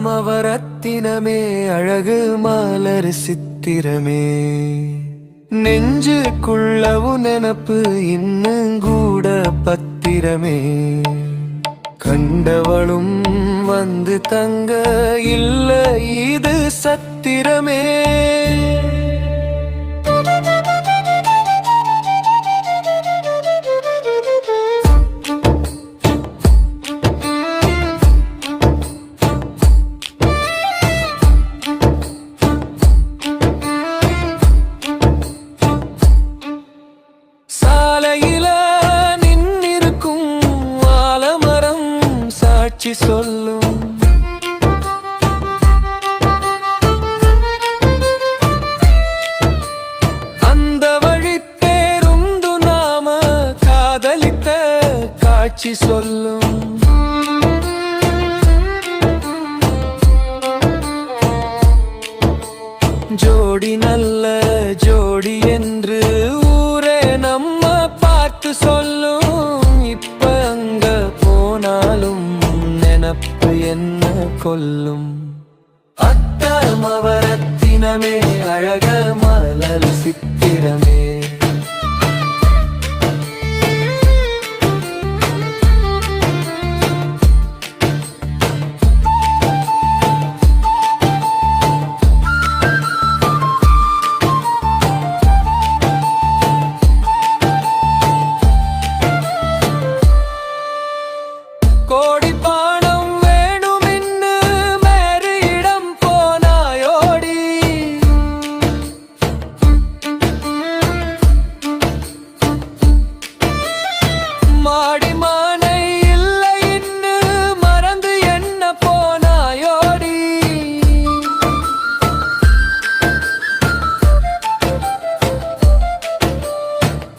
அத்தமவரத்தினமே அழகு மலர் சித்திரமே நெஞ்சுக்குள்ளவு நெனப்பு இன்னும் கூட பத்திரமே கண்டவளும் வந்து தங்க இல்ல இது சத்திரமே சொல்லும் அந்த வழி பேருந்து நாம காதலித்த காட்சி சொல்லும் ஜோடி நல்ல ஜோடி என்று ஊரே நம்ம பார்த்து சொல்லும் இப்ப அங்க போனாலும் நெனப்பு என்ன கொல்லும் அத்தமவரத்தினமே அழக மலர் சித்திரமே கோடி பானம் வேணுமின்னு மேரியிடம் போனாயோடி மாடி மானை இல்லை இன்னு மறந்து என்ன போனாயோடி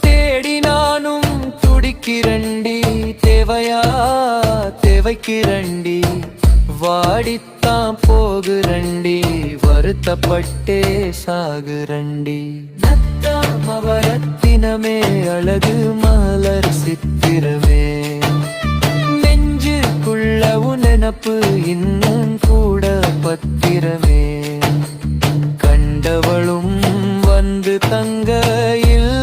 தேடி நானும் துடிக்கிறண்டி தேவையா தேவைக்கிறண்டி வாடித்தான் போகுரண்டி வருத்தப்பட்டே சாகுரண்டி நத்தமவரத்தினமே அழகு மலர் சித்திரமே நெஞ்சுக்குள்ள நெனப்பு இன்னும் கூட பத்திரமே கண்டவளும் வந்து தங்க இல்ல